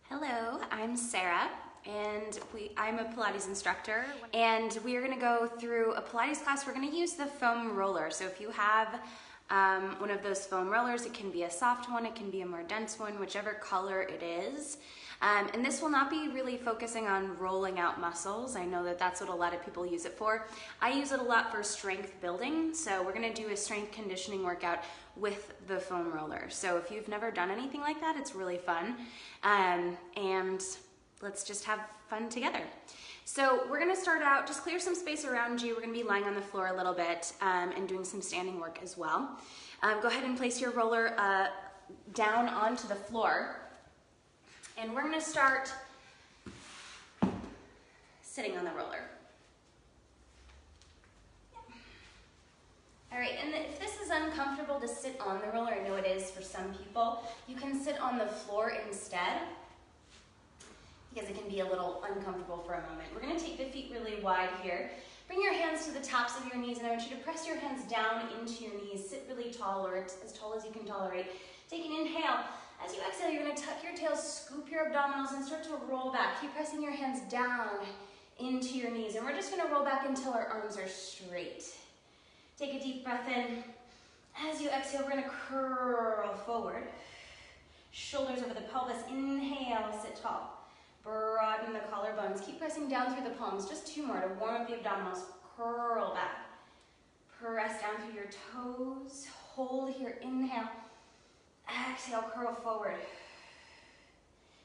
Hello, I'm Sarah, and I'm a Pilates instructor, and we are going to go through a Pilates class. We're going to use the foam roller. So if you have one of those foam rollers, it can be a soft one, it can be a more dense one, whichever color it is. And this will not be really focusing on rolling out muscles. I know that that's what a lot of people use it for. I use it a lot for strength building. So we're going to do a strength conditioning workout with the foam roller. So if you've never done anything like that, it's really fun. And let's just have fun together. So we're going to start out, just clear some space around you. We're going to be lying on the floor a little bit and doing some standing work as well. Go ahead and place your roller down onto the floor. And we're going to start sitting on the roller. All right, and if this is uncomfortable to sit on the roller, I know it is for some people, you can sit on the floor instead because it can be a little uncomfortable for a moment. We're going to take the feet really wide here. Bring your hands to the tops of your knees, and I want you to press your hands down into your knees. Sit really tall, or as tall as you can tolerate. Take an inhale. As you exhale, you're going to tuck your tails, scoop your abdominals, and start to roll back. Keep pressing your hands down into your knees, and we're just going to roll back until our arms are straight. Take a deep breath in. As you exhale, we're going to curl forward. Shoulders over the pelvis. Inhale, sit tall. Broaden the collarbones. Keep pressing down through the palms. Just two more to warm up the abdominals. Curl back. Press down through your toes. Hold here. Inhale. Exhale, curl forward.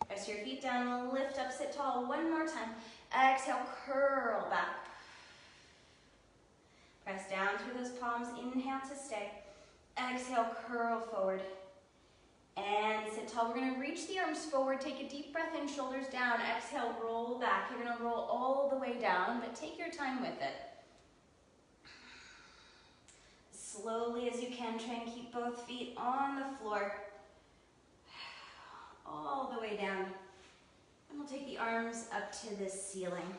Press your feet down. Lift up, sit tall. One more time. Exhale, curl back. Press down through those palms. Inhale to stay. Exhale, curl forward. And sit tall. We're going to reach the arms forward. Take a deep breath in, shoulders down. Exhale, roll back. You're going to roll all the way down, but take your time with it. Slowly as you can, try and keep both feet on the floor. All the way down. And we'll take the arms up to the ceiling.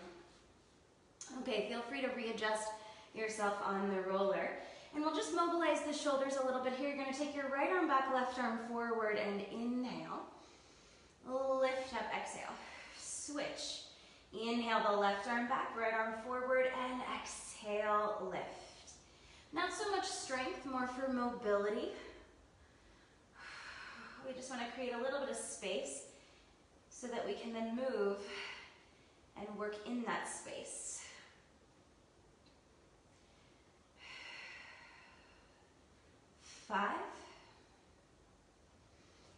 Okay, feel free to readjust yourself on the roller. And we'll just mobilize the shoulders a little bit here. You're going to take your right arm back, left arm forward, and inhale. Lift up, exhale. Switch. Inhale the left arm back, right arm forward, and exhale, lift. Not so much strength, more for mobility. We just want to create a little bit of space so that we can then move and work in that space. Five.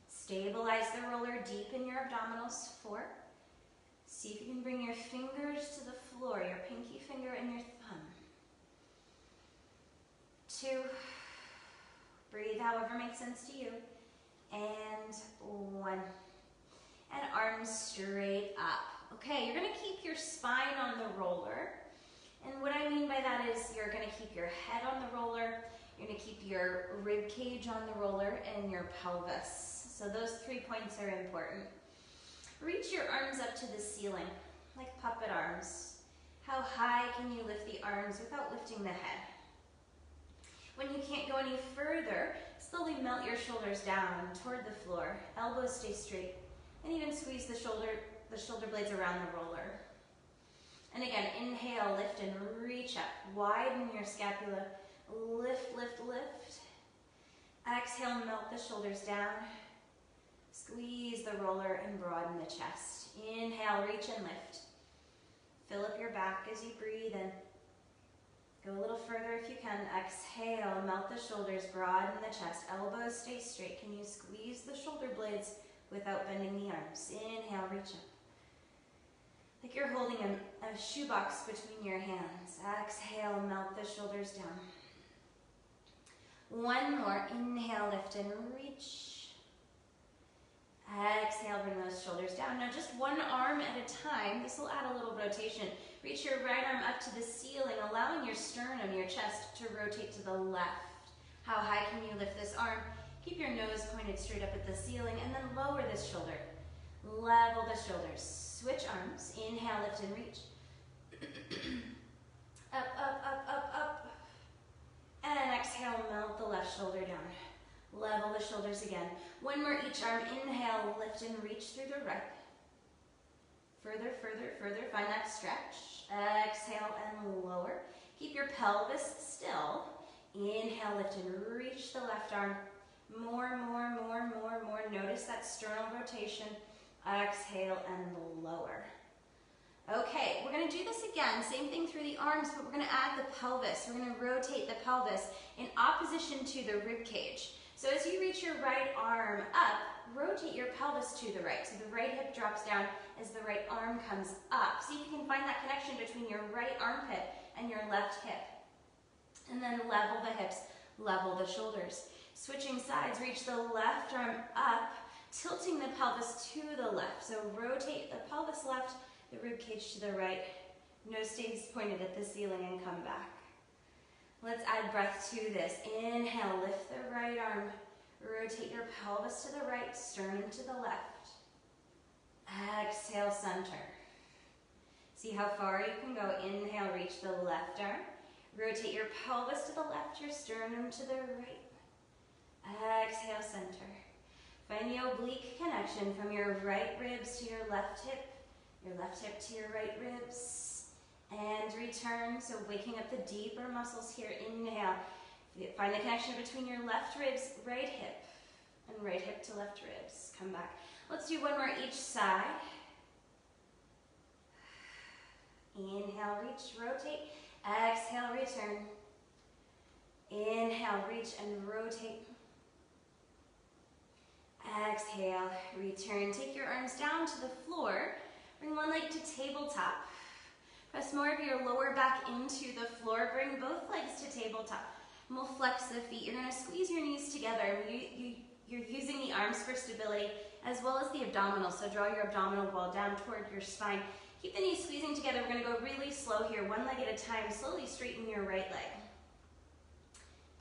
Stabilize the roller deep in your abdominals. 4. See if you can bring your fingers to the floor, your pinky finger and your thumb. 2. Breathe however makes sense to you. And 1. And arms straight up. Okay, you're going to keep your spine on the roller. And what I mean by that is you're going to keep your head on the roller. You're going to keep your rib cage on the roller and your pelvis. So those 3 points are important. Reach your arms up to the ceiling, like puppet arms. How high can you lift the arms without lifting the head? When you can't go any further, slowly melt your shoulders down toward the floor. Elbows stay straight. And even squeeze the shoulder blades around the roller. And again, inhale, lift and reach up. Widen your scapula. Lift, lift, lift. Exhale, melt the shoulders down. Squeeze the roller and broaden the chest. Inhale, reach and lift. Fill up your back as you breathe in. Go a little further if you can. Exhale, melt the shoulders, broaden the chest. Elbows stay straight. Can you squeeze the shoulder blades without bending the arms? Inhale, reach up. Like you're holding a shoebox between your hands. Exhale, melt the shoulders down. 1 more. Inhale, lift and reach. Exhale, bring those shoulders down. Now just one arm at a time. This will add a little rotation. Reach your right arm up to the ceiling, allowing your sternum, your chest, to rotate to the left. How high can you lift this arm? Keep your nose pointed straight up at the ceiling, and then lower this shoulder. Level the shoulders. Switch arms. Inhale, lift and reach. Up, up, up, up, up. And exhale, melt the left shoulder down. Level the shoulders again. One more each arm. Inhale, lift and reach through the right. Further, further, further. Find that stretch. Exhale and lower. Keep your pelvis still. Inhale, lift and reach the left arm. More, more, more, more, more. Notice that sternal rotation. Exhale and lower. Okay, we're going to do this again. Same thing through the arms, but we're going to add the pelvis. We're going to rotate the pelvis in opposition to the rib cage. So as you reach your right arm up, rotate your pelvis to the right. So the right hip drops down as the right arm comes up. See if you can find that connection between your right armpit and your left hip. And then level the hips, level the shoulders. Switching sides, reach the left arm up, tilting the pelvis to the left. So rotate the pelvis left, the rib cage to the right. Nose stays pointed at the ceiling and come back. Let's add breath to this. Inhale, lift the right arm. Rotate your pelvis to the right, sternum to the left. Exhale, center. See how far you can go. Inhale, reach the left arm. Rotate your pelvis to the left, your sternum to the right. Exhale, center. Find the oblique connection from your right ribs to your left hip to your right ribs. And return, so waking up the deeper muscles here. Inhale. Find the connection between your left ribs, right hip, and right hip to left ribs. Come back. Let's do one more each side. Inhale, reach, rotate. Exhale, return. Inhale, reach and rotate. Exhale, return. Take your arms down to the floor. Bring one leg to tabletop. Press more of your lower back into the floor. Bring both legs to tabletop. And we'll flex the feet. You're going to squeeze your knees together. You're using the arms for stability as well as the abdominals. So draw your abdominal wall down toward your spine. Keep the knees squeezing together. We're going to go really slow here, one leg at a time. Slowly straighten your right leg.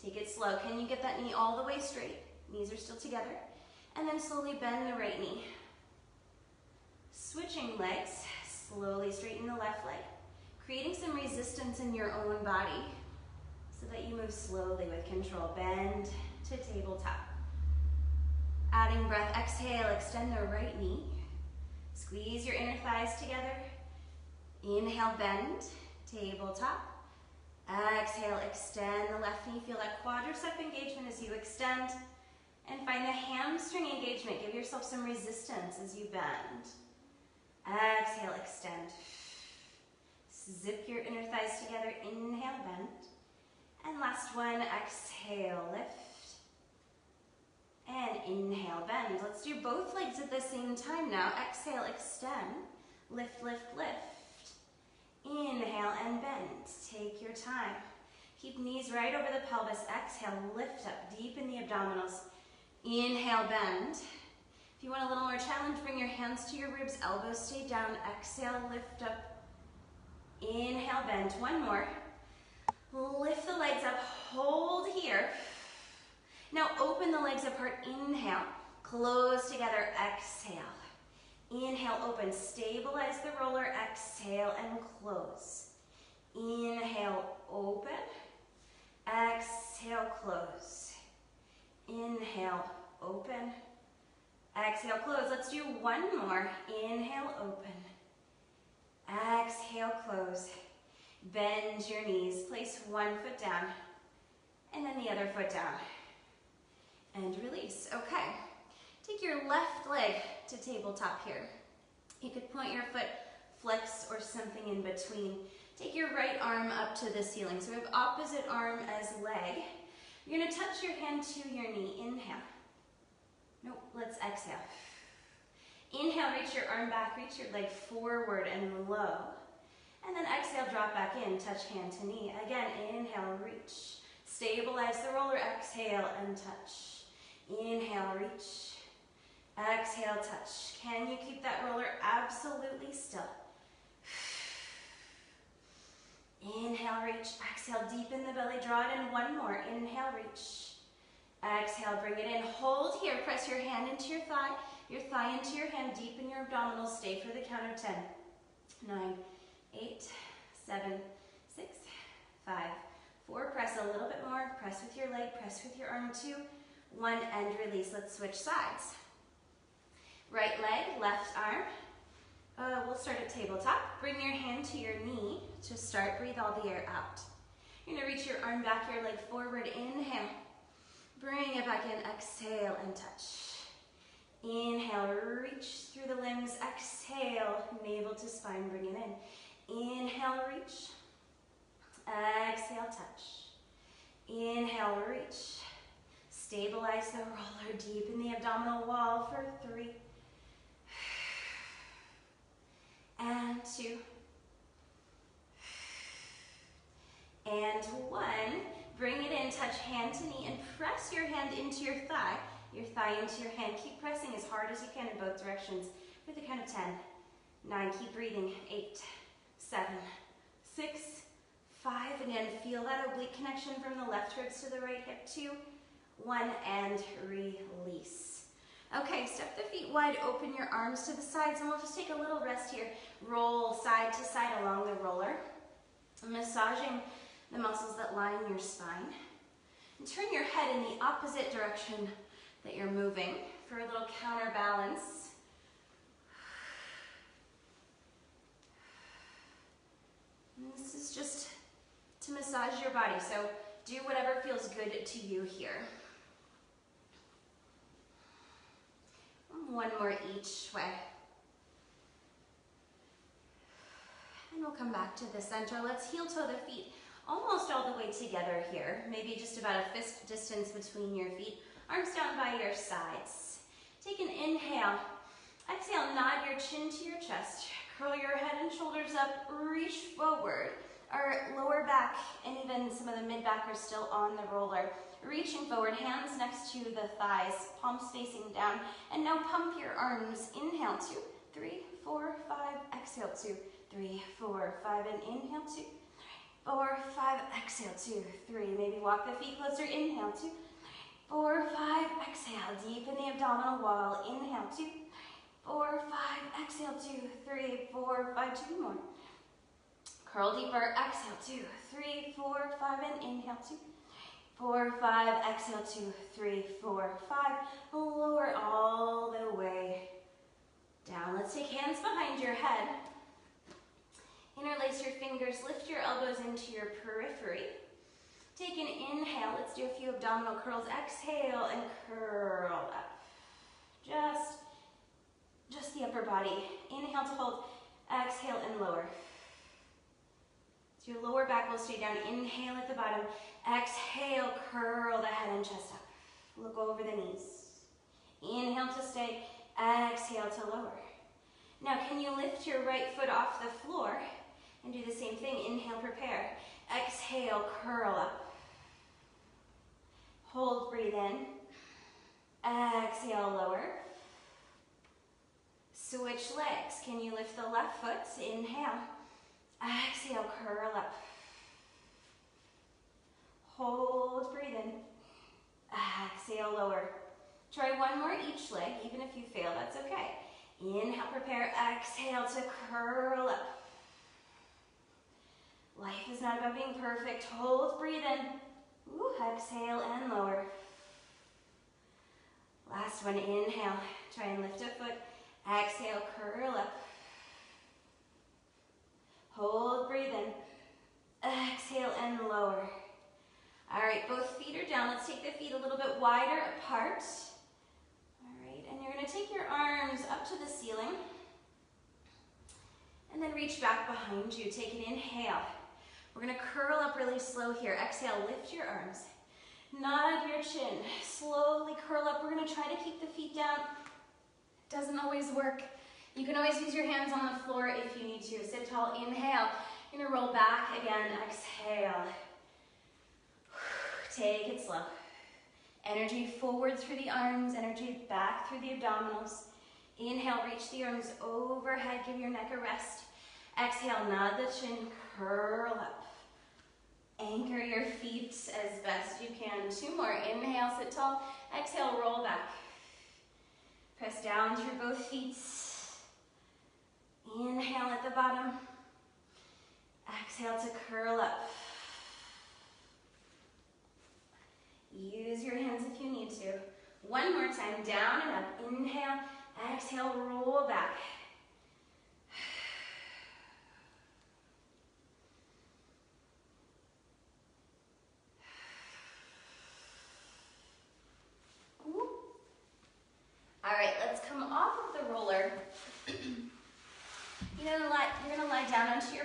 Take it slow. Can you get that knee all the way straight? Knees are still together. And then slowly bend the right knee. Switching legs. Slowly straighten the left leg. Creating some resistance in your own body so that you move slowly with control. Bend to tabletop. Adding breath. Exhale, extend the right knee. Squeeze your inner thighs together. Inhale, bend, tabletop. Exhale, extend the left knee. Feel that quadricep engagement as you extend. And find the hamstring engagement. Give yourself some resistance as you bend. Exhale, extend. Zip your inner thighs together. Inhale, bend. And last one, exhale, lift. And inhale, bend. Let's do both legs at the same time now. Exhale, extend. Lift, lift, lift. Inhale and bend. Take your time. Keep knees right over the pelvis. Exhale, lift up, deepen the abdominals. Inhale, bend. If you want a little more challenge, bring your hands to your ribs, elbows stay down. Exhale, lift up. Inhale, bend. One more. Lift the legs up, hold here. Now open the legs apart. Inhale, close together. Exhale. Inhale, open. Stabilize the roller. Exhale and close. Inhale, open. Exhale, close. Inhale, open. Exhale, close. Let's do one more. Inhale, open. Exhale, close. Bend your knees. Place one foot down and then the other foot down. And release. Okay. Take your left leg to tabletop here. You could point your foot, flex, or something in between. Take your right arm up to the ceiling. So we have opposite arm as leg. You're going to touch your hand to your knee. Inhale. Nope, let's exhale. Inhale, reach your arm back, reach your leg forward and low. And then exhale, drop back in, touch hand to knee. Again, inhale, reach. Stabilize the roller, exhale and touch. Inhale, reach. Exhale, touch. Can you keep that roller absolutely still? Inhale, reach. Exhale, deepen the belly, draw it in. One more. Inhale, reach. Exhale, bring it in. Hold here. Press your hand into your thigh into your hand. Deepen your abdominals. Stay for the count of 10. 9, 8, 7, 6, 5, 4. Press a little bit more. Press with your leg. Press with your arm. 2, 1, and release. Let's switch sides. Right leg, left arm. We'll start at tabletop. Bring your hand to your knee to start. Breathe all the air out. You're gonna reach your arm back, your leg forward. Inhale. Bring it back in. Exhale and touch. Inhale, reach through the limbs. Exhale, navel to spine. Bring it in. Inhale, reach. Exhale, touch. Inhale, reach. Stabilize the roller. Deepen the abdominal wall for 3. And 2. And 1. Bring it in, touch hand to knee, and press your hand into your thigh into your hand. Keep pressing as hard as you can in both directions for the count of 10, 9, keep breathing, 8, 7, 6, 5, again, feel that oblique connection from the left ribs to the right hip, 2, 1, and release. Okay, step the feet wide, open your arms to the sides, and we'll just take a little rest here. Roll side to side along the roller, massaging the muscles that line your spine. And turn your head in the opposite direction that you're moving for a little counterbalance. And this is just to massage your body, so do whatever feels good to you here. One more each way. And we'll come back to the center. Let's heel toe the feet almost all the way together here. Maybe just about a fist distance between your feet. Arms down by your sides. Take an inhale. Exhale, nod your chin to your chest. Curl your head and shoulders up. Reach forward. Our lower back and even some of the mid back are still on the roller. Reaching forward, hands next to the thighs, palms facing down. And now pump your arms. Inhale, 2, 3, 4, 5. Exhale, 2, 3, 4, 5. And inhale, 2, 4, 5. Exhale, 2, 3. Maybe walk the feet closer. Inhale, 2, 4, 5. Exhale, deepen the abdominal wall. Inhale, 2, 4, 5. Exhale, 2, 3, 4, 5. 2 more. Curl deeper. Exhale, 2, 3, 4, 5. And inhale, 2, 4, 5. Exhale, 2, 3, 4, 5. Lower all the way down. Let's take hands behind your head. Interlace your fingers. Lift your elbows into your periphery. Take an inhale. Let's do a few abdominal curls. Exhale and curl up. Just the upper body. Inhale to hold. Exhale and lower. So your lower back will stay down. Inhale at the bottom. Exhale, curl the head and chest up. Look over the knees. Inhale to stay. Exhale to lower. Now, can you lift your right foot off the floor and do the same thing? Inhale, prepare. Exhale, curl up. Hold, breathe in. Exhale, lower. Switch legs. Can you lift the left foot? Inhale. Exhale, curl up. Hold, breathe in. Exhale, lower. Try one more each leg. Even if you fail, that's okay. Inhale, prepare. Exhale to curl up. Life is not about being perfect. Hold, breathe in. Ooh, exhale and lower. Last one, inhale. Try and lift a foot. Exhale, curl up. Hold, breathe in. Exhale and lower. All right, both feet are down. Let's take the feet a little bit wider apart. All right, and you're gonna take your arms up to the ceiling. And then reach back behind you. Take an inhale. We're gonna curl up really slow here. Exhale, lift your arms. Nod your chin. Slowly curl up. We're gonna try to keep the feet down. Doesn't always work. You can always use your hands on the floor if you need to. Sit tall, inhale. You're gonna roll back again, exhale. Take it slow. Energy forward through the arms, energy back through the abdominals. Inhale, reach the arms overhead, give your neck a rest. Exhale, nod the chin, curl up. Anchor your feet as best you can. 2 more, inhale, sit tall. Exhale, roll back. Press down through both feet. Inhale at the bottom. Exhale to curl up. Use your hands if you need to. 1 more time, down and up. Inhale, exhale, roll back.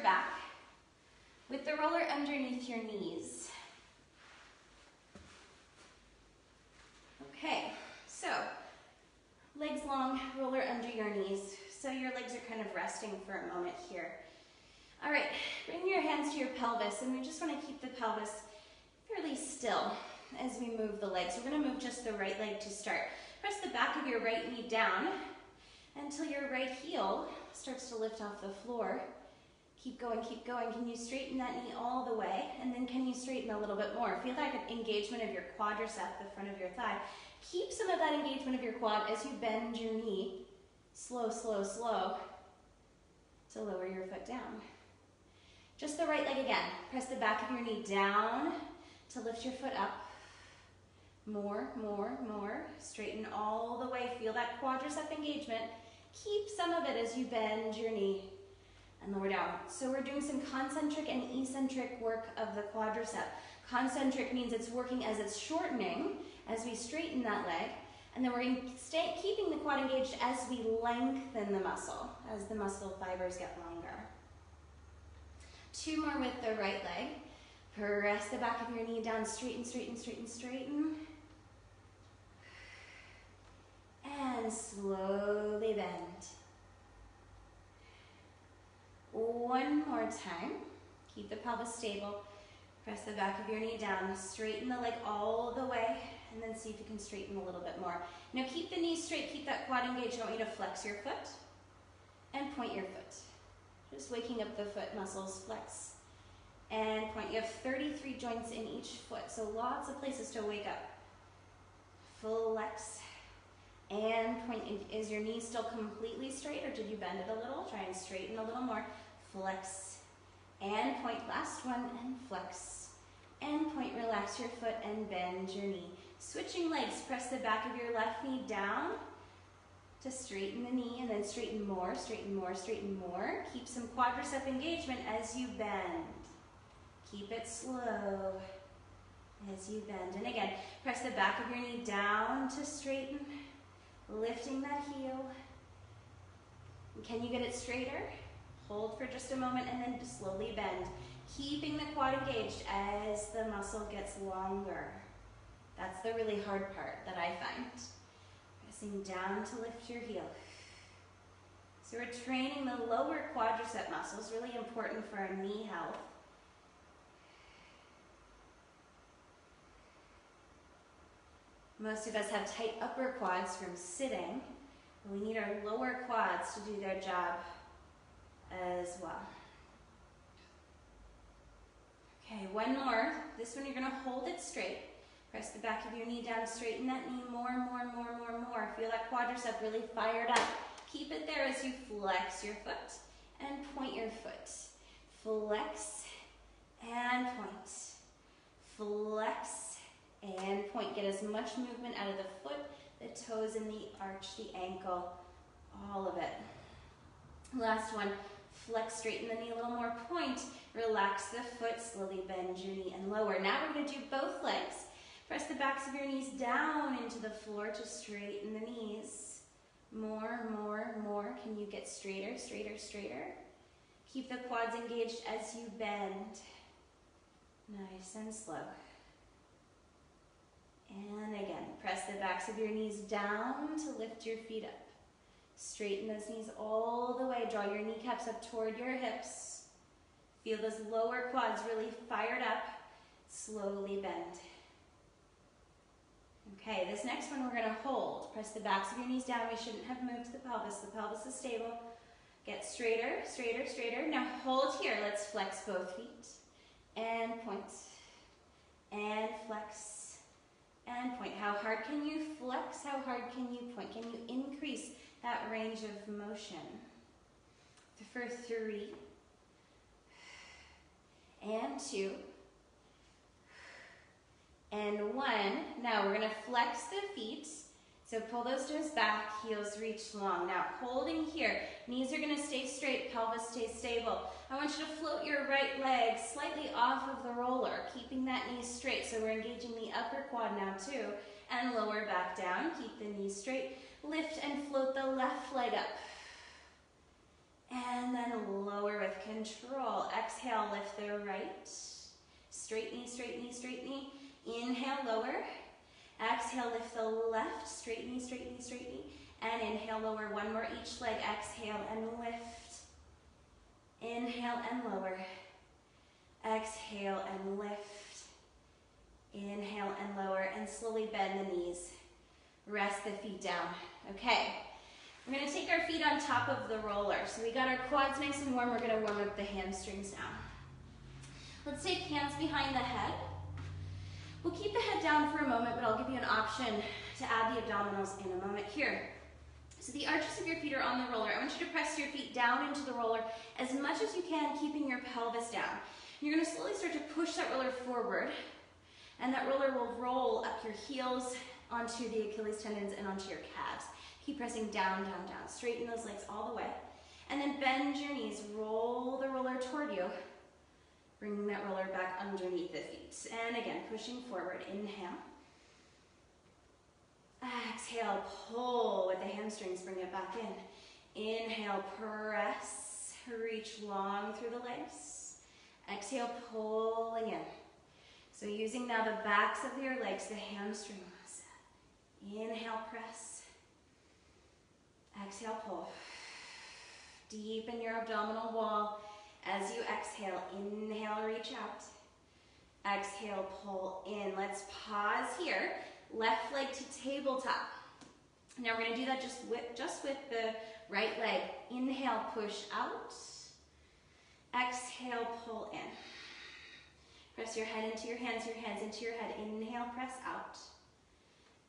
back with the roller underneath your knees. Okay, so legs long, roller under your knees. So your legs are kind of resting for a moment here. All right, bring your hands to your pelvis, and we just want to keep the pelvis fairly still as we move the legs. We're going to move just the right leg to start. Press the back of your right knee down until your right heel starts to lift off the floor. Keep going, keep going. Can you straighten that knee all the way? And then can you straighten a little bit more? Feel like an engagement of your quadricep, the front of your thigh. Keep some of that engagement of your quad as you bend your knee. Slow, slow, slow to lower your foot down. Just the right leg again. Press the back of your knee down to lift your foot up. More, more, more. Straighten all the way. Feel that quadricep engagement. Keep some of it as you bend your knee and lower down. So we're doing some concentric and eccentric work of the quadricep. Concentric means it's working as it's shortening as we straighten that leg. And then we're going to keeping the quad engaged as we lengthen the muscle, as the muscle fibers get longer. 2 more with the right leg. Press the back of your knee down, straighten, straighten, straighten, straighten. And slowly bend. 1 more time. Keep the pelvis stable. Press the back of your knee down, straighten the leg all the way, and then see if you can straighten a little bit more. Now keep the knees straight, keep that quad engaged. I want you to flex your foot and point your foot. Just waking up the foot muscles, flex and point. You have 33 joints in each foot, so lots of places to wake up. Flex and point. Is your knee still completely straight, or did you bend it a little? Try and straighten a little more. Flex and point. Last one, and flex and point. Relax your foot and bend your knee. Switching legs, press the back of your left knee down to straighten the knee, and then straighten more, straighten more, straighten more. Keep some quadricep engagement as you bend. Keep it slow as you bend. And again, press the back of your knee down to straighten, lifting that heel. Can you get it straighter? Hold for just a moment and then slowly bend. Keeping the quad engaged as the muscle gets longer. That's the really hard part that I find. Pressing down to lift your heel. So we're training the lower quadricep muscles, really important for our knee health. Most of us have tight upper quads from sitting. We need our lower quads to do their job as well. Okay, 1 more. This one you're going to hold it straight. Press the back of your knee down, straighten that knee more, more, more, more, more. Feel that quadricep really fired up. Keep it there as you flex your foot and point your foot. Flex and point. Flex and point. Get as much movement out of the foot, the toes, and the arch, the ankle, all of it. Last one. Flex, straighten the knee a little more, point. Relax the foot, slowly bend your knee and lower. Now we're going to do both legs. Press the backs of your knees down into the floor to straighten the knees. More, more, more. Can you get straighter, straighter, straighter? Keep the quads engaged as you bend. Nice and slow. And again, press the backs of your knees down to lift your feet up. Straighten those knees all the way. Draw your kneecaps up toward your hips. Feel those lower quads really fired up. Slowly bend. Okay, this next one we're going to hold. Press the backs of your knees down. We shouldn't have moved the pelvis. The pelvis is stable. Get straighter, straighter, straighter. Now hold here. Let's flex both feet. And point. And flex. And point. How hard can you flex? How hard can you point? Can you increase that range of motion? For 3. And 2. And 1. Now we're going to flex the feet. So pull those toes back, heels reach long. Now holding here, knees are going to stay straight, pelvis stays stable. I want you to float your right leg slightly off of the roller, keeping that knee straight. So we're engaging the upper quad now too. And lower back down, keep the knees straight. Lift and float the left leg up. And then lower with control. Exhale, lift the right. Straight knee, straight knee, straight knee. Inhale, lower. Exhale, lift the left. Straight knee, straight knee, straight knee. And inhale, lower. One more each leg. Exhale and lift. Inhale and lower. Exhale and lift. Inhale and lower. And slowly bend the knees. Rest the feet down. Okay. We're going to take our feet on top of the roller. So we got our quads nice and warm. We're going to warm up the hamstrings now. Let's take hands behind the head. We'll keep the head down for a moment, but I'll give you an option to add the abdominals in a moment here. So the arches of your feet are on the roller. I want you to press your feet down into the roller as much as you can, keeping your pelvis down. You're going to slowly start to push that roller forward, and that roller will roll up your heels onto the Achilles tendons and onto your calves. Keep pressing down, down, down. Straighten those legs all the way. And then bend your knees. Roll the roller toward you. Bringing that roller back underneath the feet. And again, pushing forward. Inhale. Exhale, pull with the hamstrings. Bring it back in. Inhale, press. Reach long through the legs. Exhale, pulling in. So using now the backs of your legs, the hamstrings. Inhale, press. Exhale, pull. Deepen your abdominal wall as you exhale. Inhale, reach out. Exhale, pull in. Let's pause here. Left leg to tabletop. Now we're going to do that just with the right leg. Inhale, push out. Exhale, pull in. Press your head into your hands into your head. Inhale, press out.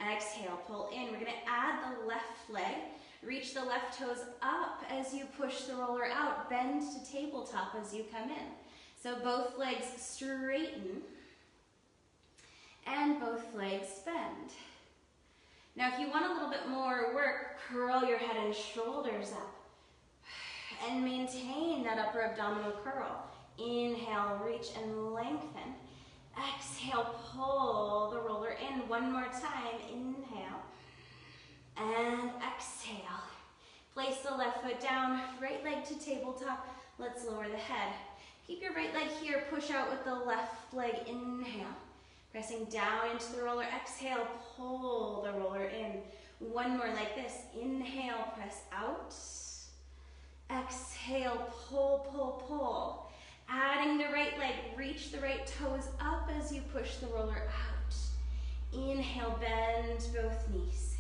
Exhale, pull in. We're going to add the left leg. Reach the left toes up as you push the roller out. Bend to tabletop as you come in. So both legs straighten and both legs bend. Now if you want a little bit more work, curl your head and shoulders up and maintain that upper abdominal curl. Inhale, reach and lengthen. Exhale, pull the roller in. One more time. Inhale. And exhale. Place the left foot down, right leg to tabletop. Let's lower the head. Keep your right leg here, push out with the left leg. Inhale. Pressing down into the roller. Exhale, pull the roller in. One more like this. Inhale, press out. Exhale, pull, pull, pull. Adding the right leg, reach the right toes up as you push the roller out. Inhale, bend both knees.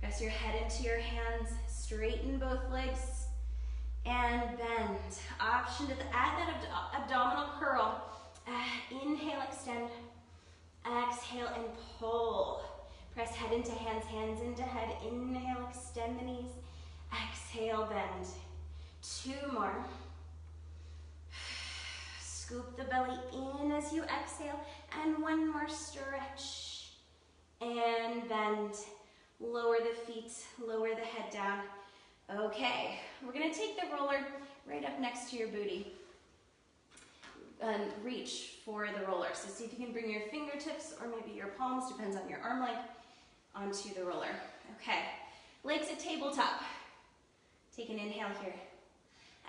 Press your head into your hands, straighten both legs, and bend. Option to add that abdominal curl. Inhale, extend. Exhale and pull. Press head into hands, hands into head. Inhale, extend the knees. Exhale, bend. Two more. Scoop the belly in as you exhale. And one more stretch. And bend. Lower the feet, lower the head down. Okay, we're gonna take the roller right up next to your booty and reach for the roller. So see if you can bring your fingertips or maybe your palms, depends on your arm length, onto the roller. Okay, legs at tabletop. Take an inhale here.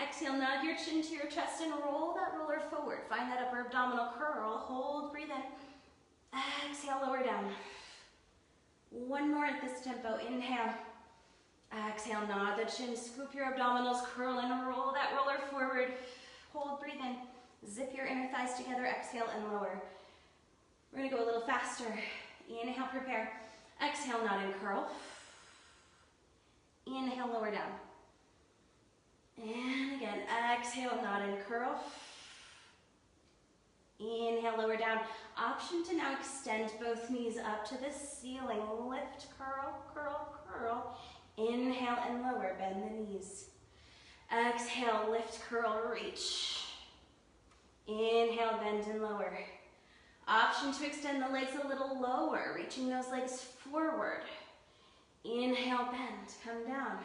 Exhale, nod your chin to your chest and roll that roller forward. Find that upper abdominal curl. Hold, breathe in. Exhale, lower down. One more at this tempo. Inhale. Exhale, nod the chin. Scoop your abdominals, curl and roll that roller forward. Hold, breathe in. Zip your inner thighs together. Exhale and lower. We're going to go a little faster. Inhale, prepare. Exhale, nod and curl. Inhale, lower down. And again, exhale, nod and curl. Inhale, lower down. Option to now extend both knees up to the ceiling. Lift, curl, curl, curl. Inhale and lower, bend the knees. Exhale, lift, curl, reach. Inhale, bend and lower. Option to extend the legs a little lower, reaching those legs forward. Inhale, bend, come down.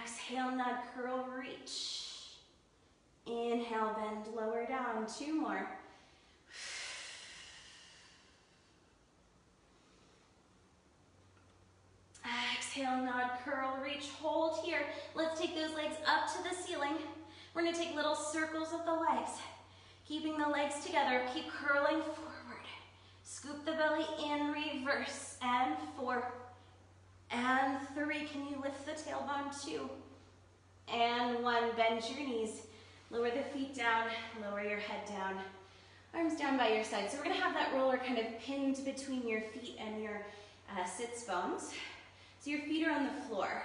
Exhale, nod, curl, reach. Inhale, bend, lower down. Two more. Exhale, nod, curl, reach, hold here. Let's take those legs up to the ceiling. We're gonna take little circles of the legs. Keeping the legs together, keep curling forward. Scoop the belly in, reverse, and 4, and 3. Can you lift the tailbone? 2, and 1. Bend your knees, lower the feet down, lower your head down. Arms down by your side. So we're gonna have that roller kind of pinned between your feet and your sits bones. So your feet are on the floor.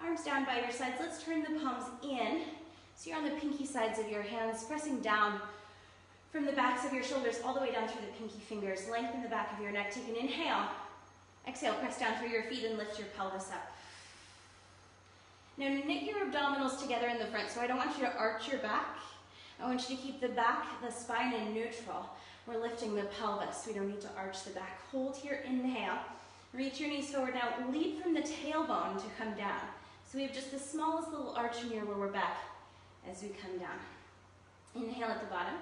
Arms down by your sides. Let's turn the palms in. So you're on the pinky sides of your hands, pressing down from the backs of your shoulders all the way down through the pinky fingers. Lengthen the back of your neck. Take an inhale. Exhale, press down through your feet and lift your pelvis up. Now knit your abdominals together in the front. So I don't want you to arch your back. I want you to keep the back, the spine in neutral. We're lifting the pelvis. We don't need to arch the back. Hold here, inhale. Reach your knees forward. Now lead from the tailbone to come down. So we have just the smallest little arch in your lower back as we come down. Inhale at the bottom.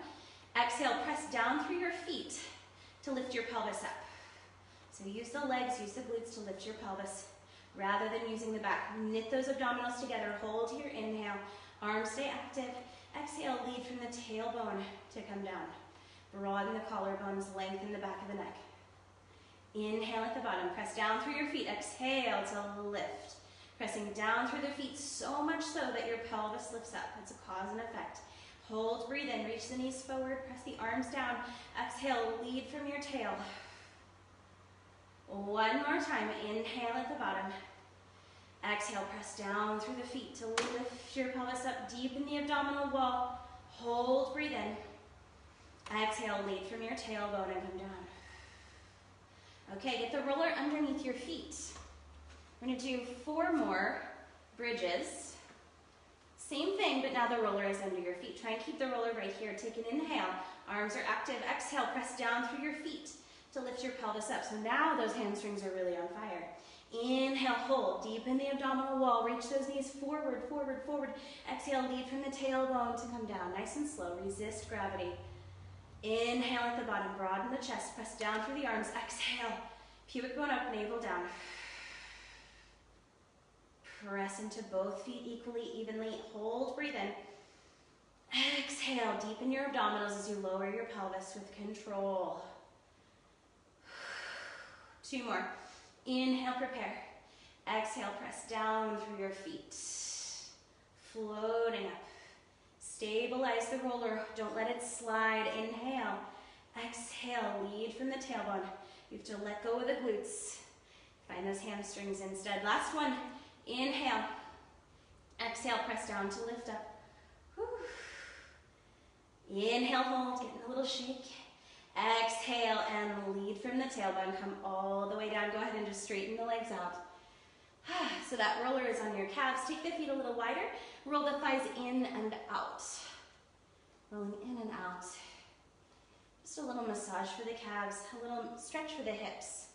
Exhale, press down through your feet to lift your pelvis up. So use the legs, use the glutes to lift your pelvis rather than using the back. Knit those abdominals together. Hold here, inhale. Arms stay active. Exhale, lead from the tailbone to come down. Broaden the collarbones, lengthen the back of the neck. Inhale at the bottom. Press down through your feet. Exhale to lift. Pressing down through the feet so much so that your pelvis lifts up. It's a cause and effect. Hold, breathe in, reach the knees forward, press the arms down. Exhale, lead from your tail. One more time, inhale at the bottom. Exhale, press down through the feet to lift your pelvis up deep in the abdominal wall. Hold, breathe in. Exhale, lead from your tailbone and come down. Okay, get the roller underneath your feet. We're gonna do 4 more bridges. Same thing, but now the roller is under your feet. Try and keep the roller right here. Take an inhale. Arms are active. Exhale, press down through your feet to lift your pelvis up. So now those hamstrings are really on fire. Inhale, hold. Deepen the abdominal wall. Reach those knees forward, forward, forward. Exhale, lead from the tailbone to come down. Nice and slow. Resist gravity. Inhale at the bottom. Broaden the chest. Press down through the arms. Exhale. Pubic bone up, navel down. Press into both feet equally, evenly. Hold, breathe in. Exhale, deepen your abdominals as you lower your pelvis with control. 2 more. Inhale, prepare. Exhale, press down through your feet. Floating up. Stabilize the roller. Don't let it slide. Inhale. Exhale, lead from the tailbone. You have to let go of the glutes. Find those hamstrings instead. Last one. Inhale. Exhale, press down to lift up. Whew. Inhale, hold, getting a little shake. Exhale and lead from the tailbone. Come all the way down. Go ahead and just straighten the legs out. So that roller is on your calves. Take the feet a little wider. Roll the thighs in and out. Rolling in and out. Just a little massage for the calves, a little stretch for the hips.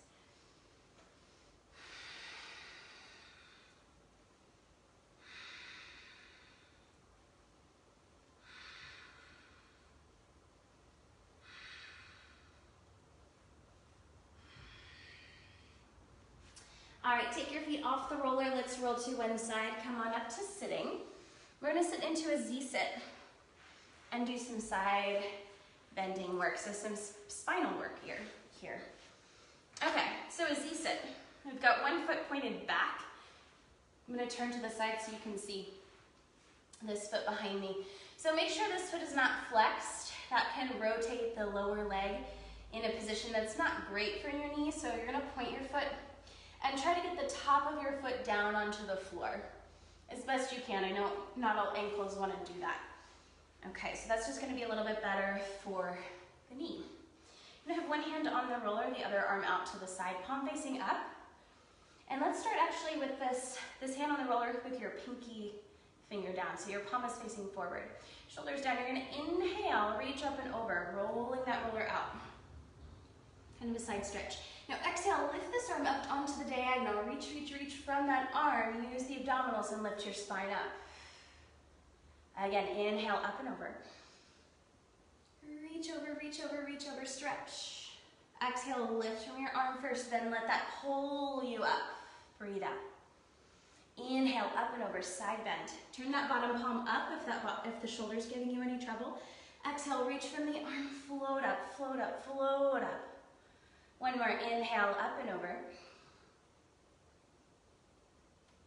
All right, take your feet off the roller. Let's roll to one side. Come on up to sitting. We're gonna sit into a Z-sit and do some side bending work. So some spinal work here. Okay, so a Z-sit. We've got one foot pointed back. I'm gonna turn to the side so you can see this foot behind me. So make sure this foot is not flexed. That can rotate the lower leg in a position that's not great for your knee. So you're gonna point your foot and try to get the top of your foot down onto the floor as best you can. I know not all ankles want to do that. Okay, so that's just going to be a little bit better for the knee. I'm going to have one hand on the roller, the other arm out to the side, palm facing up. And let's start actually with this hand on the roller with your pinky finger down. So your palm is facing forward. Shoulders down. You're going to inhale, reach up and over, rolling that roller out. Kind of a side stretch. Now exhale, lift this arm up onto the diagonal. Reach, reach, reach from that arm. Use the abdominals and lift your spine up. Again, inhale, up and over. Reach over, reach over, reach over, stretch. Exhale, lift from your arm first, then let that pull you up. Breathe out. Inhale, up and over, side bend. Turn that bottom palm up if the shoulder's giving you any trouble. Exhale, reach from the arm, float up, float up, float up. One more, inhale, up and over.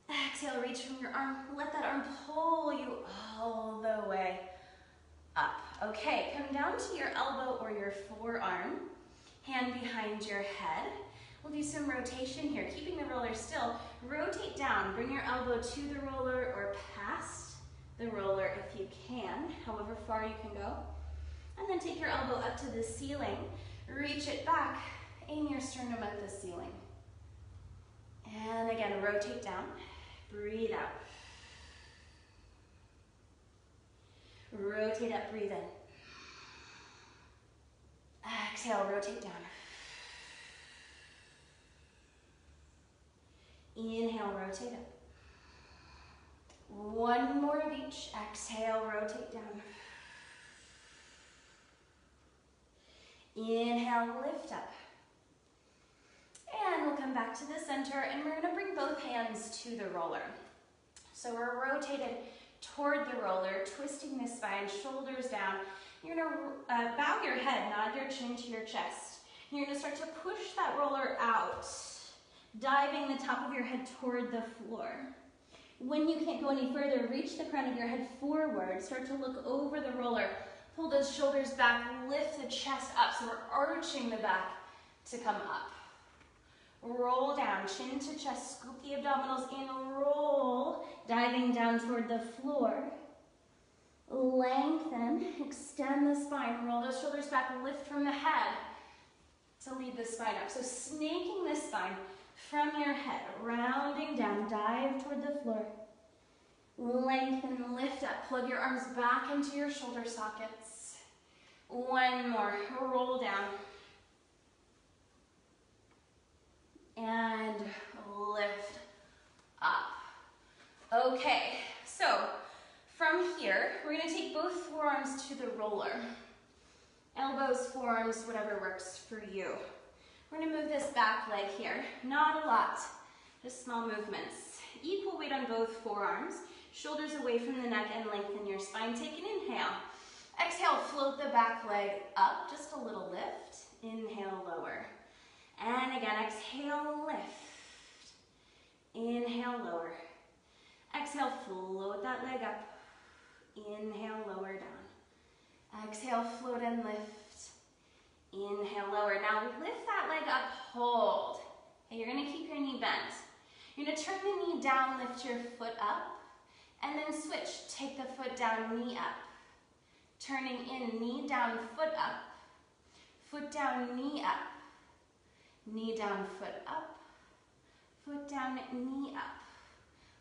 Exhale, reach from your arm. Let that arm pull you all the way up. Okay, come down to your elbow or your forearm, hand behind your head. We'll do some rotation here, keeping the roller still. Rotate down, bring your elbow to the roller or past the roller if you can, however far you can go. And then take your elbow up to the ceiling, reach it back, aim your sternum at the ceiling. And again, rotate down, breathe out. Rotate up, breathe in. Exhale, rotate down. Inhale, rotate up. One more of each. Exhale, rotate down. Inhale, lift up. And we'll come back to the center, and we're going to bring both hands to the roller. So we're rotated toward the roller, twisting the spine, shoulders down. You're going to bow your head, nod your chin to your chest. You're going to start to push that roller out, diving the top of your head toward the floor. When you can't go any further, reach the crown of your head forward. Start to look over the roller. Pull those shoulders back, lift the chest up. So we're arching the back to come up. Roll down, chin to chest, scoop the abdominals in, roll, diving down toward the floor. Lengthen, extend the spine, roll those shoulders back, lift from the head to lead the spine up. So snaking the spine from your head, rounding down, dive toward the floor. Lengthen, lift up, plug your arms back into your shoulder sockets. One more, roll down. And lift up. Okay, so from here, we're going to take both forearms to the roller. Elbows, forearms, whatever works for you. We're going to move this back leg here. Not a lot, just small movements. Equal weight on both forearms. Shoulders away from the neck and lengthen your spine. Take an inhale. Exhale, float the back leg up, just a little lift. Inhale, lower. And again, exhale, lift. Inhale, lower. Exhale, float that leg up. Inhale, lower down. Exhale, float and lift. Inhale, lower. Now lift that leg up, hold. Okay, you're gonna keep your knee bent. You're gonna turn the knee down, lift your foot up, and then switch. Take the foot down, knee up. Turning in, knee down, foot up. Foot down, knee up. Knee down, foot up, foot down, knee up.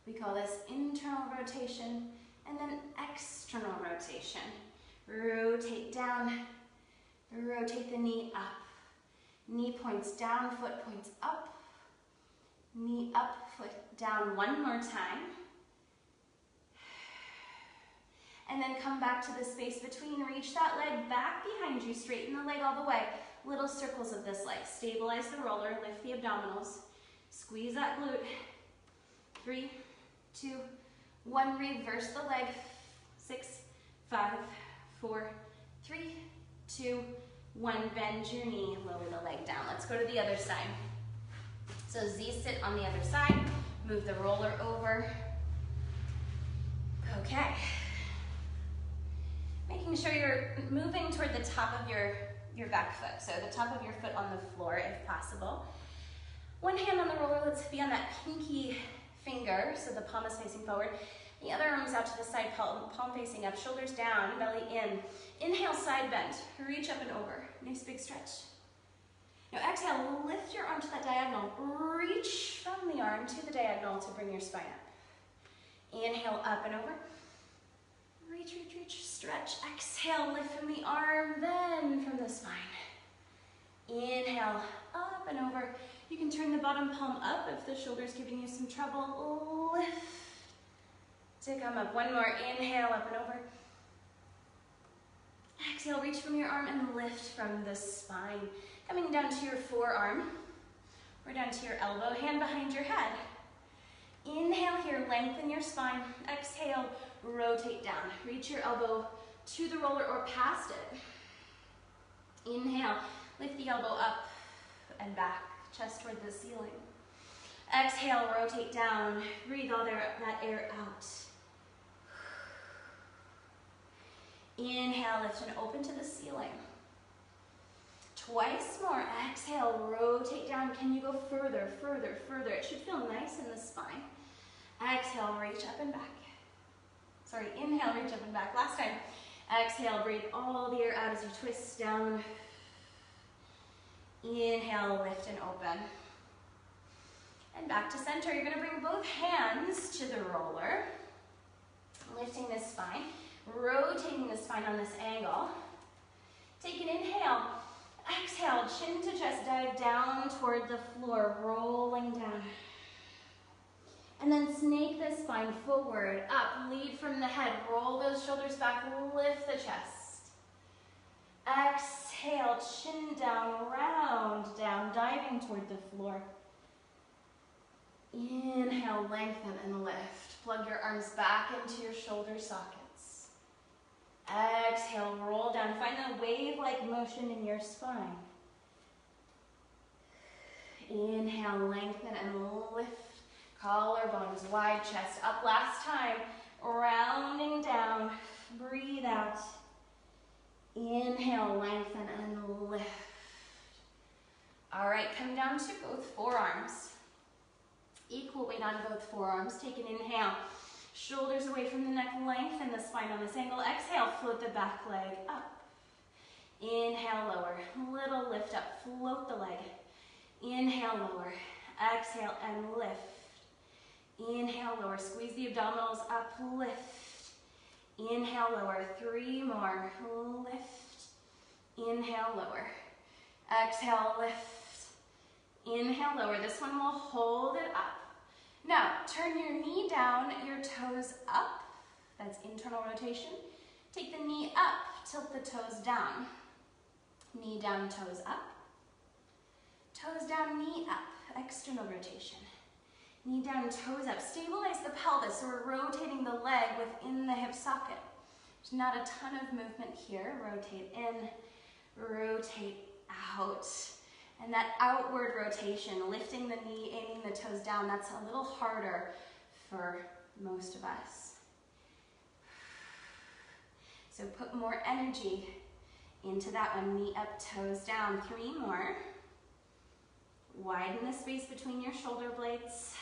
We call this internal rotation and then external rotation. Rotate down, rotate the knee up. Knee points down, foot points up. Knee up, foot down. One more time. And then come back to the space between. Reach that leg back behind you, straighten the leg all the way. Little circles of this leg. Stabilize the roller, lift the abdominals. Squeeze that glute. 3, 2, 1. Reverse the leg. 6, 5, 4, 3, 2, 1. Bend your knee, lower the leg down. Let's go to the other side. So Z sit on the other side. Move the roller over. Okay. Making sure you're moving toward the top of your back foot, so the top of your foot on the floor if possible. One hand on the roller, let's be on that pinky finger, so the palm is facing forward. The other arm is out to the side, palm facing up, shoulders down, belly in. Inhale, side bend, reach up and over. Nice big stretch. Now exhale, lift your arm to that diagonal. Reach from the arm to the diagonal to bring your spine up. Inhale, up and over. Reach, reach, reach, stretch. Exhale, lift from the arm, then from the spine. Inhale, up and over. You can turn the bottom palm up if the shoulder's giving you some trouble. Lift to come up. One more. Inhale, up and over. Exhale, reach from your arm and lift from the spine. Coming down to your forearm or down to your elbow, hand behind your head. Inhale here, lengthen your spine. Exhale, rotate down. Reach your elbow to the roller or past it. Inhale, lift the elbow up and back, chest toward the ceiling. Exhale, rotate down. Breathe all that air out. Inhale, lift and open to the ceiling. Twice more. Exhale, rotate down. Can you go further, further, further? It should feel nice in the spine. Exhale, reach up and back. Sorry, inhale, reach up and back. Last time. Exhale, breathe all the air out as you twist down. Inhale, lift and open. And back to center. You're going to bring both hands to the roller. Lifting the spine. Rotating the spine on this angle. Take an inhale. Exhale, chin to chest, dive down toward the floor, rolling down. And then snake the spine forward, up, lead from the head, roll those shoulders back, lift the chest. Exhale, chin down, round down, diving toward the floor. Inhale, lengthen and lift. Plug your arms back into your shoulder sockets. Exhale, roll down. Find the wave-like motion in your spine. Inhale, lengthen and lift. Collarbones, wide chest. Up last time. Rounding down. Breathe out. Inhale, lengthen and lift. All right, come down to both forearms. Equal weight on both forearms. Take an inhale. Shoulders away from the neck, lengthen the spine on this angle. Exhale, float the back leg up. Inhale, lower. Little lift up, float the leg. Inhale, lower. Exhale, and lift. Inhale, lower. Squeeze the abdominals up, lift. Inhale, lower. 3 more. Lift. Inhale, lower. Exhale, lift. Inhale, lower. This one will hold it up. Now, turn your knee down, your toes up. That's internal rotation. Take the knee up, tilt the toes down. Knee down, toes up. Toes down, knee up. External rotation. Knee down, toes up. Stabilize the pelvis, so we're rotating the leg within the hip socket. There's not a ton of movement here. Rotate in, rotate out. And that outward rotation, lifting the knee, aiming the toes down, that's a little harder for most of us. So put more energy into that one. Knee up, toes down. 3 more. Widen the space between your shoulder blades.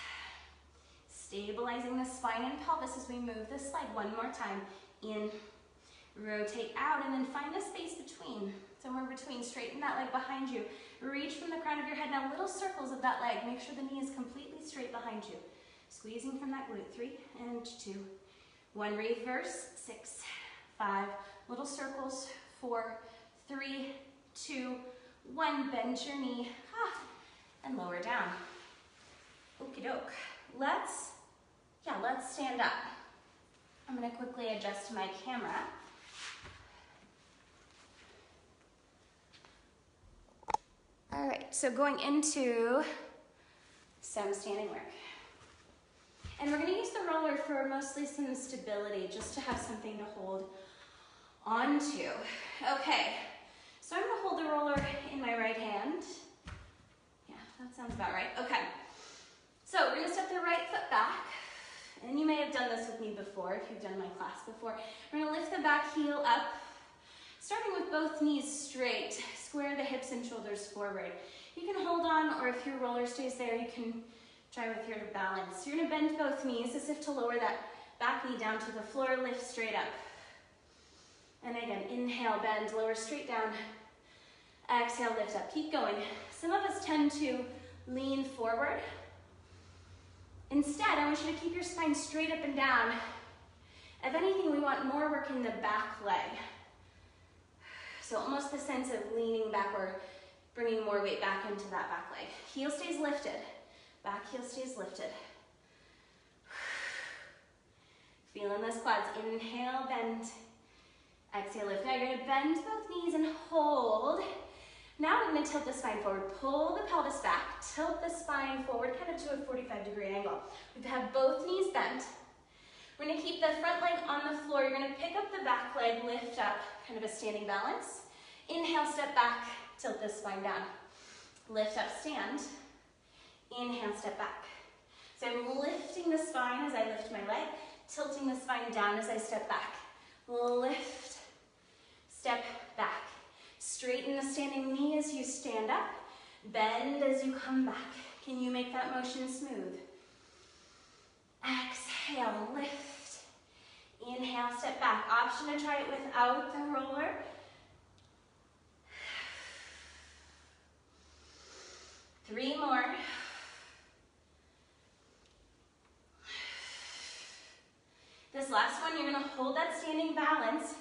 Stabilizing the spine and pelvis as we move this leg. 1 more time. In, rotate out, and then find the space between. Somewhere between. Straighten that leg behind you. Reach from the crown of your head. Now little circles of that leg. Make sure the knee is completely straight behind you. Squeezing from that glute. 3 and 2. 1, reverse. 6, 5. Little circles. 4, 3, 2, 1. Bend your knee. And lower down. Okie doke. Let's stand up. I'm going to quickly adjust my camera. All right, so going into some standing work. And we're going to use the roller for mostly some stability, just to have something to hold onto. Okay, so I'm going to hold the roller in my right hand. Yeah, that sounds about right. Okay, so we're going to step the right foot back. And you may have done this with me before, if you've done my class before. We're going to lift the back heel up, starting with both knees straight. Square the hips and shoulders forward. You can hold on, or if your roller stays there, you can try with your balance. You're going to bend both knees as if to lower that back knee down to the floor, lift straight up. And again, inhale, bend, lower straight down. Exhale, lift up. Keep going. Some of us tend to lean forward. Instead, I want you to keep your spine straight up and down. If anything, we want more work in the back leg. So almost the sense of leaning backward, bringing more weight back into that back leg. Heel stays lifted. Back heel stays lifted. Feeling those quads. Inhale, bend. Exhale, lift. Now you're going to bend both knees and hold. Now I'm going to tilt the spine forward. Pull the pelvis back, tilt the spine forward, kind of to a 45-degree angle. We've had both knees bent. We're going to keep the front leg on the floor. You're going to pick up the back leg, lift up, kind of a standing balance. Inhale, step back, tilt the spine down. Lift up, stand. Inhale, step back. So I'm lifting the spine as I lift my leg, tilting the spine down as I step back. Lift, step back. Straighten the standing knee as you stand up. Bend as you come back. Can you make that motion smooth? Exhale, lift. Inhale, step back. Option to try it without the roller. Three more. This last one, you're going to hold that standing balance.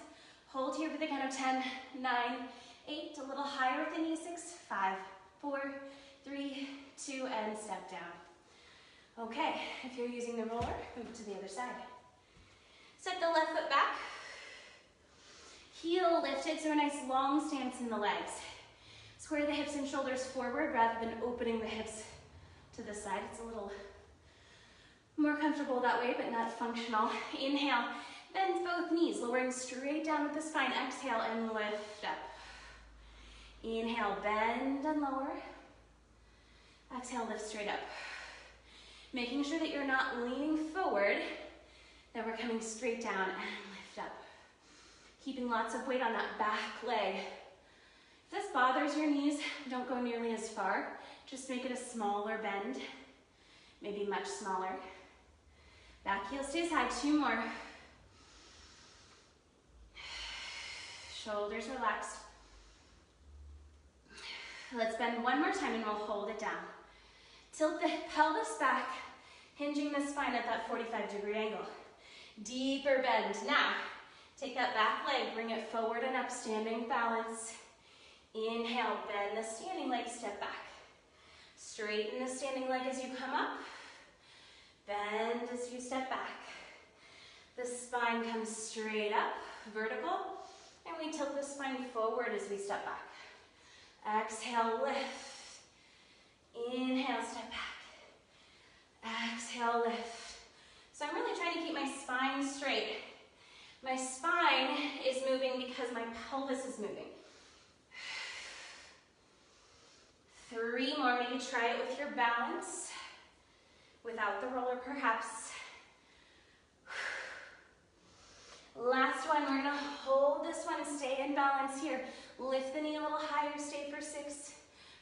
Hold here for the count of 10, 9, 8, a little higher with the knee, 6, 5, 4, 3, 2, and step down. Okay, if you're using the roller, move to the other side. Step the left foot back. Heel lifted, so a nice long stance in the legs. Square the hips and shoulders forward rather than opening the hips to the side. It's a little more comfortable that way, but not functional. Inhale, bend both knees, lowering straight down with the spine. Exhale and lift up. Inhale, bend and lower. Exhale, lift straight up. Making sure that you're not leaning forward, that we're coming straight down and lift up. Keeping lots of weight on that back leg. If this bothers your knees, don't go nearly as far. Just make it a smaller bend, maybe much smaller. Back heel stays high, 2 more. Shoulders relaxed. Let's bend one more time and we'll hold it down. Tilt the pelvis back, hinging the spine at that 45-degree angle. Deeper bend. Now, take that back leg, bring it forward and up, standing balance. Inhale, bend the standing leg, step back. Straighten the standing leg as you come up. Bend as you step back. The spine comes straight up, vertical, and we tilt the spine forward as we step back. Exhale, lift. Inhale, step back. Exhale, lift. So I'm really trying to keep my spine straight. My spine is moving because my pelvis is moving. 3 more, maybe try it with your balance. Without the roller, perhaps. Last one, we're gonna hold this one, stay in balance here. Lift the knee a little higher, stay for 6,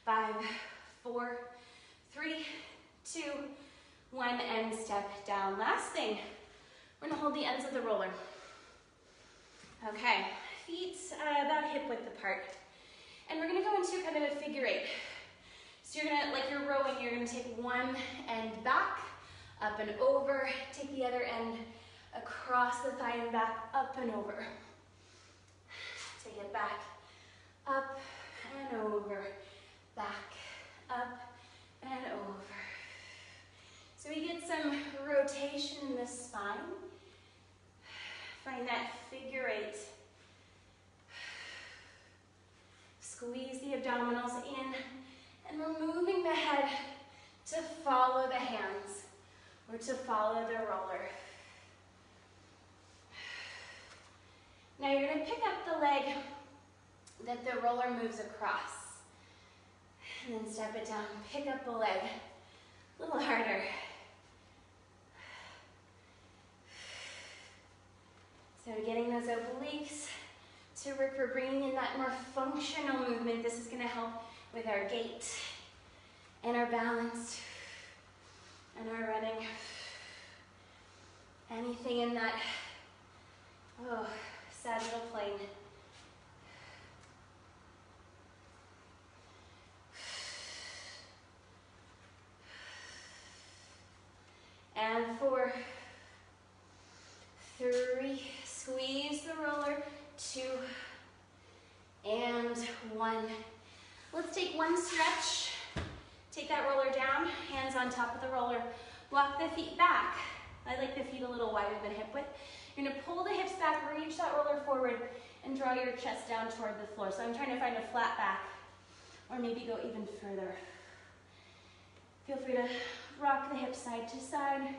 5, 4, 3, 2, 1, and step down. Last thing, we're gonna hold the ends of the roller. Okay, feet about hip width apart. And we're gonna go into kind of a figure 8. So you're gonna, like you're rowing, you're gonna take one end back, up and over, take the other end across the thigh and back, up and over. Take it back, up and over, back, up and over. So we get some rotation in the spine. Find that figure 8. Squeeze the abdominals in. And we're moving the head to follow the hands or to follow the roller. Now you're going to pick up the leg that the roller moves across. And then step it down. Pick up the leg a little harder. So getting those obliques to work. We're bringing in that more functional movement. This is going to help with our gait and our balance and our running. Anything in that sagittal plane. And 4, 3, squeeze the roller, 2, and 1. Let's take one stretch. Take that roller down, hands on top of the roller. Walk the feet back. I like the feet a little wider than hip width. You're gonna pull the hips back, reach that roller forward, and draw your chest down toward the floor. So I'm trying to find a flat back. or maybe go even further. Feel free to rock the hips side to side.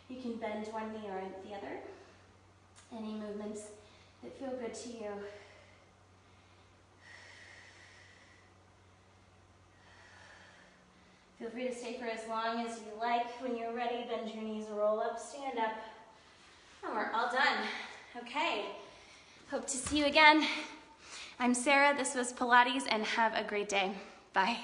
You can bend one knee or the other. Any movements that feel good to you. Feel free to stay for as long as you like. When you're ready, bend your knees, roll up, stand up. And we're all done. Okay. Hope to see you again. I'm Sarah. This was Pilates, and have a great day. Bye.